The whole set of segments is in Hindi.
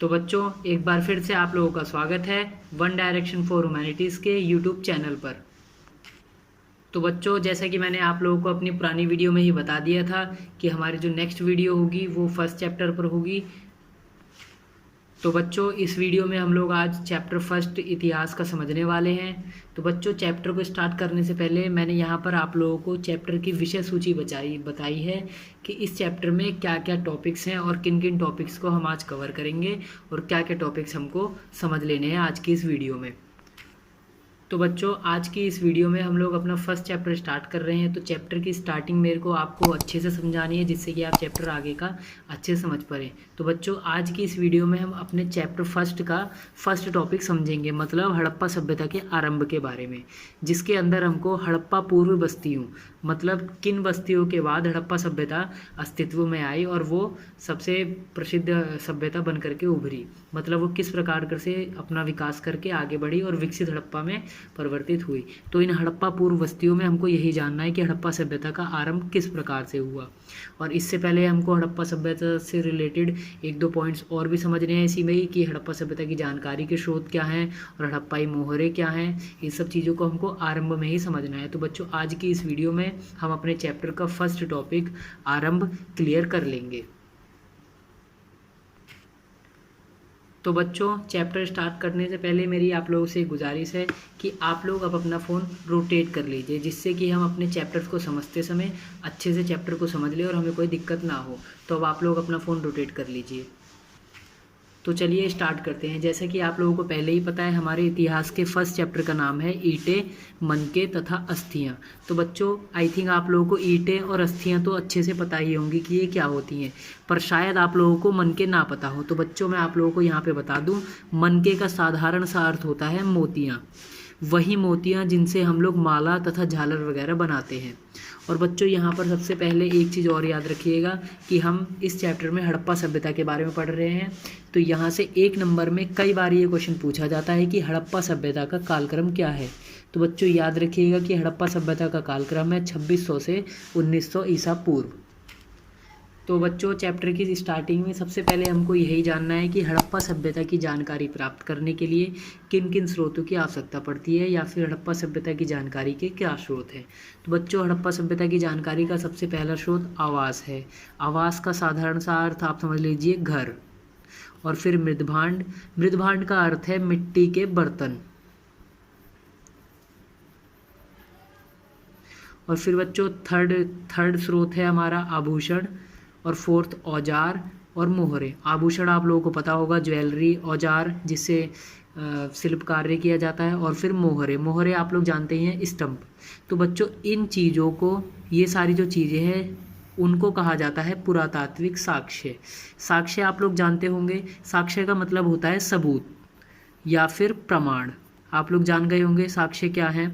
तो बच्चों, एक बार फिर से आप लोगों का स्वागत है वन डायरेक्शन फॉर ह्यूमैनिटीज़ के यूट्यूब चैनल पर। तो बच्चों, जैसा कि मैंने आप लोगों को अपनी पुरानी वीडियो में ही बता दिया था कि हमारी जो नेक्स्ट वीडियो होगी वो फर्स्ट चैप्टर पर होगी। तो बच्चों, इस वीडियो में हम लोग आज चैप्टर फर्स्ट इतिहास का समझने वाले हैं। तो बच्चों, चैप्टर को स्टार्ट करने से पहले मैंने यहाँ पर आप लोगों को चैप्टर की विषय सूची बताई है कि इस चैप्टर में क्या क्या टॉपिक्स हैं और किन किन टॉपिक्स को हम आज कवर करेंगे और क्या क्या टॉपिक्स हमको समझ लेने हैं आज की इस वीडियो में। तो बच्चों, आज की इस वीडियो में हम लोग अपना फर्स्ट चैप्टर स्टार्ट कर रहे हैं। तो चैप्टर की स्टार्टिंग मेरे को आपको अच्छे से समझानी है जिससे कि आप चैप्टर आगे का अच्छे से समझ पाएँ। तो बच्चों, आज की इस वीडियो में हम अपने चैप्टर फर्स्ट का फर्स्ट टॉपिक समझेंगे, मतलब हड़प्पा सभ्यता के आरंभ के बारे में, जिसके अंदर हमको हड़प्पा पूर्व बस्तियों, मतलब किन बस्तियों के बाद हड़प्पा सभ्यता अस्तित्व में आई और वो सबसे प्रसिद्ध सभ्यता बन करके उभरी, मतलब वो किस प्रकार से अपना विकास करके आगे बढ़ी और विकसित हड़प्पा में परिवर्तित हुई। तो इन हड़प्पा पूर्व बस्तियों में हमको यही जानना है कि हड़प्पा सभ्यता का आरंभ किस प्रकार से हुआ। और इससे पहले हमको हड़प्पा सभ्यता से रिलेटेड एक दो पॉइंट्स और भी समझने हैं इसी में ही, कि हड़प्पा सभ्यता की जानकारी के स्रोत क्या हैं और हड़प्पाई मोहरे क्या हैं। इन सब चीज़ों को हमको आरंभ में ही समझना है। तो बच्चों, आज की इस वीडियो में हम अपने चैप्टर का फर्स्ट टॉपिक आरंभ क्लियर कर लेंगे। तो बच्चों, चैप्टर स्टार्ट करने से पहले मेरी आप लोगों से गुजारिश है कि आप लोग अब अपना फ़ोन रोटेट कर लीजिए, जिससे कि हम अपने चैप्टर्स को समझते समय अच्छे से चैप्टर को समझ लें और हमें कोई दिक्कत ना हो। तो अब आप लोग अपना फ़ोन रोटेट कर लीजिए। तो चलिए स्टार्ट करते हैं। जैसा कि आप लोगों को पहले ही पता है, हमारे इतिहास के फर्स्ट चैप्टर का नाम है ईंटें, मनके तथा अस्थियां। तो बच्चों, आई थिंक आप लोगों को ईंटें और अस्थियां तो अच्छे से पता ही होंगी कि ये क्या होती हैं, पर शायद आप लोगों को मनके ना पता हो। तो बच्चों, मैं आप लोगों को यहाँ पे बता दूँ, मनके का साधारण सा अर्थ होता है मोतियाँ, वही मोतियाँ जिनसे हम लोग माला तथा झालर वगैरह बनाते हैं। और बच्चों, यहाँ पर सबसे पहले एक चीज़ और याद रखिएगा कि हम इस चैप्टर में हड़प्पा सभ्यता के बारे में पढ़ रहे हैं। तो यहाँ से एक नंबर में कई बार ये क्वेश्चन पूछा जाता है कि हड़प्पा सभ्यता का कालक्रम क्या है। तो बच्चों, याद रखिएगा कि हड़प्पा सभ्यता का कालक्रम है 2600 से 1900 ईसा पूर्व। तो बच्चों, चैप्टर की स्टार्टिंग में सबसे पहले हमको यही जानना है कि हड़प्पा सभ्यता की जानकारी प्राप्त करने के लिए किन किन स्रोतों की आवश्यकता पड़ती है, या फिर हड़प्पा सभ्यता की जानकारी के क्या स्रोत हैं। तो बच्चों, हड़प्पा सभ्यता की जानकारी का सबसे पहला स्रोत आवास है। आवास का साधारण सा अर्थ आप समझ लीजिए घर। और फिर मृदभांड, मृदभांड का अर्थ है मिट्टी के बर्तन। और फिर बच्चों, थर्ड स्रोत है हमारा आभूषण। और फोर्थ औजार और मोहरे। आभूषण आप लोगों को पता होगा, ज्वेलरी, औजार जिससे शिल्प कार्य किया जाता है। और फिर मोहरे, मोहरे आप लोग जानते ही हैं, स्टंप। तो बच्चों, इन चीज़ों को, ये सारी जो चीज़ें हैं उनको कहा जाता है पुरातात्विक साक्ष्य। साक्ष्य आप लोग जानते होंगे, साक्ष्य का मतलब होता है सबूत या फिर प्रमाण। आप लोग जान गए होंगे साक्ष्य क्या है।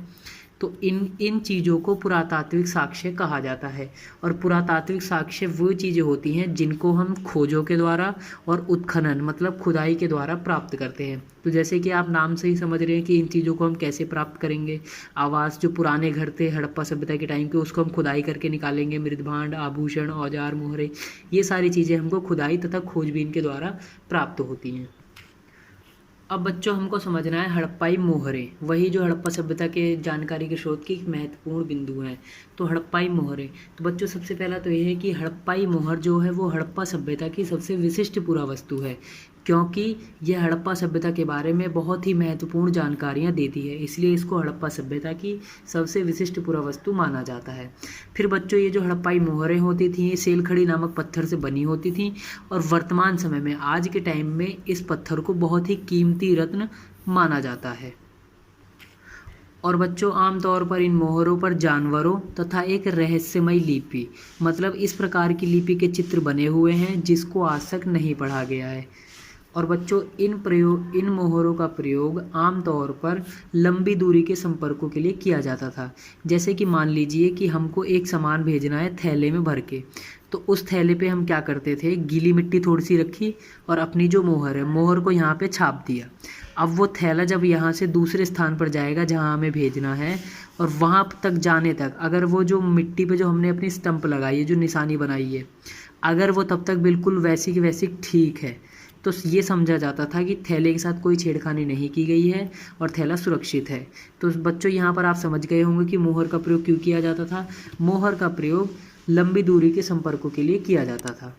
तो इन चीज़ों को पुरातात्विक साक्ष्य कहा जाता है। और पुरातात्विक साक्ष्य वो चीज़ें होती हैं जिनको हम खोजों के द्वारा और उत्खनन, मतलब खुदाई के द्वारा प्राप्त करते हैं। तो जैसे कि आप नाम से ही समझ रहे हैं कि इन चीज़ों को हम कैसे प्राप्त करेंगे। आवास, जो पुराने घर थे हड़प्पा सभ्यता के टाइम के, उसको हम खुदाई करके निकालेंगे। मृदभांड, आभूषण, औजार, मोहरे, ये सारी चीज़ें हमको खुदाई तथा खोजबीन के द्वारा प्राप्त होती हैं। अब बच्चों, हमको समझना है हड़प्पाई मोहरे, वही जो हड़प्पा सभ्यता के जानकारी के स्रोत की एक महत्वपूर्ण बिंदु है। तो हड़प्पाई मोहरे, तो बच्चों सबसे पहला तो ये है कि हड़प्पाई मोहर जो है वो हड़प्पा सभ्यता की सबसे विशिष्ट पुरावस्तु है, क्योंकि यह हड़प्पा सभ्यता के बारे में बहुत ही महत्वपूर्ण जानकारियाँ देती है, इसलिए इसको हड़प्पा सभ्यता की सबसे विशिष्ट पुरावस्तु माना जाता है। फिर बच्चों, ये जो हड़प्पाई मोहरें होती थी, ये सेलखड़ी नामक पत्थर से बनी होती थी और वर्तमान समय में, आज के टाइम में, इस पत्थर को बहुत ही कीमती रत्न माना जाता है। और बच्चों, आमतौर पर इन मोहरों पर जानवरों तथा एक रहस्यमयी लिपि, मतलब इस प्रकार की लिपि के चित्र बने हुए हैं जिसको आज तक नहीं पढ़ा गया है। और बच्चों, इन मोहरों का प्रयोग आमतौर पर लंबी दूरी के संपर्कों के लिए किया जाता था। जैसे कि मान लीजिए कि हमको एक सामान भेजना है थैले में भर के, तो उस थैले पे हम क्या करते थे, गीली मिट्टी थोड़ी सी रखी और अपनी जो मोहर है, मोहर को यहाँ पे छाप दिया। अब वो थैला जब यहाँ से दूसरे स्थान पर जाएगा जहाँ हमें भेजना है, और वहाँ तक जाने तक अगर वो जो मिट्टी पे जो हमने अपनी स्टंप लगाई है, जो निशानी बनाई है, अगर वो तब तक बिल्कुल वैसी की वैसी ठीक है, तो ये समझा जाता था कि थैले के साथ कोई छेड़खानी नहीं की गई है और थैला सुरक्षित है। तो बच्चों यहाँ पर आप समझ गए होंगे कि मोहर का प्रयोग क्यों किया जाता था। मोहर का प्रयोग लंबी दूरी के संपर्कों के लिए किया जाता था।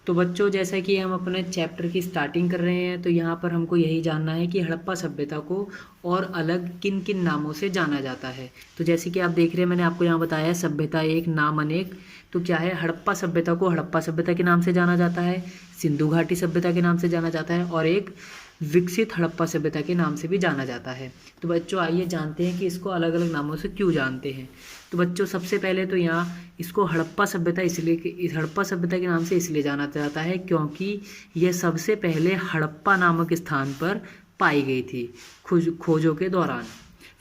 तो बच्चों जैसा कि हम अपने चैप्टर की स्टार्टिंग कर रहे हैं, तो यहाँ पर हमको यही जानना है कि हड़प्पा सभ्यता को और अलग किन किन नामों से जाना जाता है। तो जैसे कि आप देख रहे हैं, मैंने आपको यहाँ बताया है सभ्यता एक नाम अनेक। तो क्या है, हड़प्पा सभ्यता को हड़प्पा सभ्यता के नाम से जाना जाता है, सिंधु घाटी सभ्यता के नाम से जाना जाता है और एक विकसित हड़प्पा सभ्यता के नाम से भी जाना जाता है। तो बच्चों आइए जानते हैं कि इसको अलग अलग नामों से क्यों जानते हैं। तो बच्चों सबसे पहले तो यहाँ इसको हड़प्पा सभ्यता हड़प्पा सभ्यता के नाम से इसलिए जाना जाता है क्योंकि यह सबसे पहले हड़प्पा नामक स्थान पर पाई गई थी खोजों के दौरान।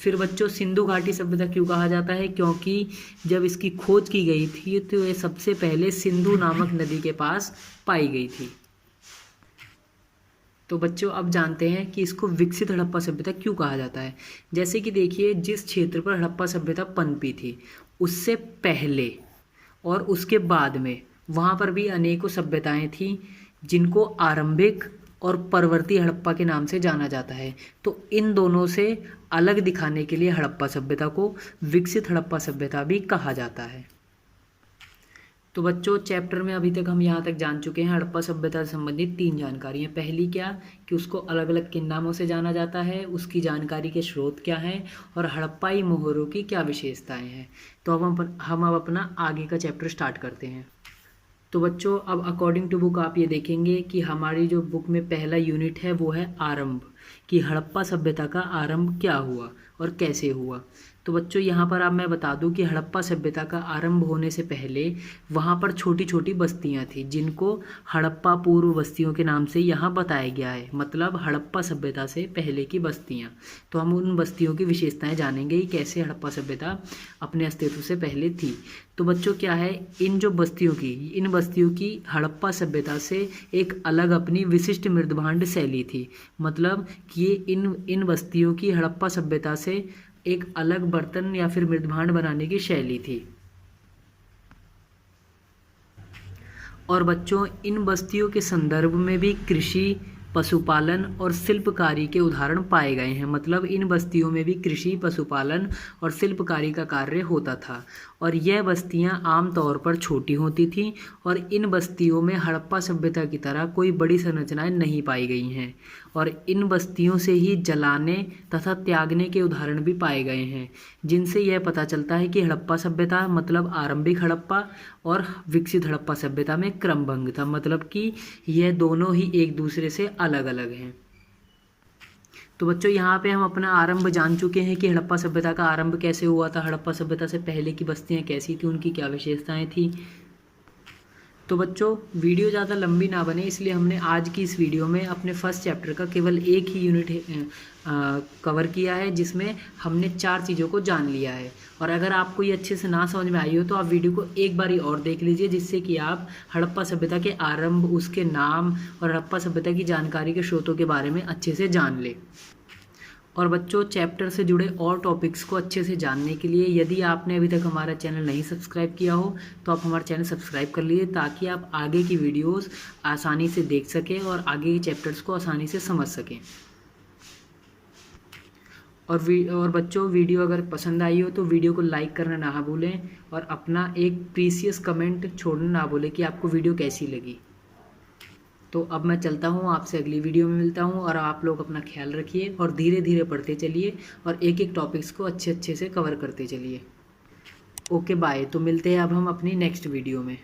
फिर बच्चों सिंधु घाटी सभ्यता क्यों कहा जाता है, क्योंकि जब इसकी खोज की गई थी तो ये सबसे पहले सिंधु नामक नदी के पास पाई गई थी। तो बच्चों अब जानते हैं कि इसको विकसित हड़प्पा सभ्यता क्यों कहा जाता है। जैसे कि देखिए, जिस क्षेत्र पर हड़प्पा सभ्यता पनपी थी उससे पहले और उसके बाद में वहाँ पर भी अनेकों सभ्यताएं थीं जिनको आरंभिक और परवर्ती हड़प्पा के नाम से जाना जाता है। तो इन दोनों से अलग दिखाने के लिए हड़प्पा सभ्यता को विकसित हड़प्पा सभ्यता भी कहा जाता है। तो बच्चों चैप्टर में अभी तक हम यहाँ तक जान चुके हैं हड़प्पा सभ्यता से संबंधित 3 जानकारियाँ। पहली क्या कि उसको अलग अलग किन नामों से जाना जाता है, उसकी जानकारी के स्रोत क्या हैं और हड़प्पाई मोहरों की क्या विशेषताएं हैं। तो अब हम अपना आगे का चैप्टर स्टार्ट करते हैं। तो बच्चों अब अकॉर्डिंग टू बुक आप ये देखेंगे कि हमारी जो बुक में पहला यूनिट है वो है आरंभ, कि हड़प्पा सभ्यता का आरंभ क्या हुआ और कैसे हुआ। तो बच्चों यहाँ पर अब मैं बता दूं कि हड़प्पा सभ्यता का आरंभ होने से पहले वहाँ पर छोटी छोटी बस्तियाँ थी जिनको हड़प्पा पूर्व बस्तियों के नाम से यहाँ बताया गया है, मतलब हड़प्पा सभ्यता से पहले की बस्तियाँ। तो हम उन बस्तियों की विशेषताएं जानेंगे कि कैसे हड़प्पा सभ्यता अपने अस्तित्व से पहले थी। तो बच्चों क्या है, इन बस्तियों की हड़प्पा सभ्यता से एक अलग अपनी विशिष्ट मृदभांड शैली थी, मतलब कि इन बस्तियों की हड़प्पा सभ्यता से एक अलग बर्तन या फिर मृदभांड बनाने की शैली थी। और बच्चों इन बस्तियों के संदर्भ में भी कृषि, पशुपालन और शिल्पकारी के उदाहरण पाए गए हैं, मतलब इन बस्तियों में भी कृषि, पशुपालन और शिल्पकारी का कार्य होता था। और यह बस्तियां आमतौर पर छोटी होती थीं और इन बस्तियों में हड़प्पा सभ्यता की तरह कोई बड़ी संरचनाएं नहीं पाई गई हैं। और इन बस्तियों से ही जलाने तथा त्यागने के उदाहरण भी पाए गए हैं, जिनसे यह पता चलता है कि हड़प्पा सभ्यता मतलब आरंभिक हड़प्पा और विकसित हड़प्पा सभ्यता में क्रमभंग था, मतलब कि यह दोनों ही एक दूसरे से अलग अलग हैं। तो बच्चों यहाँ पे हम अपना आरंभ जान चुके हैं कि हड़प्पा सभ्यता का आरंभ कैसे हुआ था, हड़प्पा सभ्यता से पहले की बस्तियाँ कैसी थी, उनकी क्या विशेषताएं थी। तो बच्चों वीडियो ज़्यादा लंबी ना बने इसलिए हमने आज की इस वीडियो में अपने फर्स्ट चैप्टर का केवल एक ही यूनिट कवर किया है, जिसमें हमने 4 चीज़ों को जान लिया है। और अगर आपको ये अच्छे से ना समझ में आई हो तो आप वीडियो को एक बारी और देख लीजिए, जिससे कि आप हड़प्पा सभ्यता के आरंभ, उसके नाम और हड़प्पा सभ्यता की जानकारी के स्रोतों के बारे में अच्छे से जान लें। और बच्चों चैप्टर से जुड़े और टॉपिक्स को अच्छे से जानने के लिए यदि आपने अभी तक हमारा चैनल नहीं सब्सक्राइब किया हो तो आप हमारा चैनल सब्सक्राइब कर लीजिए, ताकि आप आगे की वीडियोस आसानी से देख सकें और आगे के चैप्टर्स को आसानी से समझ सकें। और बच्चों वीडियो अगर पसंद आई हो तो वीडियो को लाइक करना ना भूलें और अपना एक प्रीशियस कमेंट छोड़ना ना भूलें कि आपको वीडियो कैसी लगी। तो अब मैं चलता हूँ, आपसे अगली वीडियो में मिलता हूँ और आप लोग अपना ख्याल रखिए और धीरे धीरे पढ़ते चलिए और एक एक टॉपिक्स को अच्छे से कवर करते चलिए। Okay bye. तो मिलते हैं अब हम अपनी नेक्स्ट वीडियो में।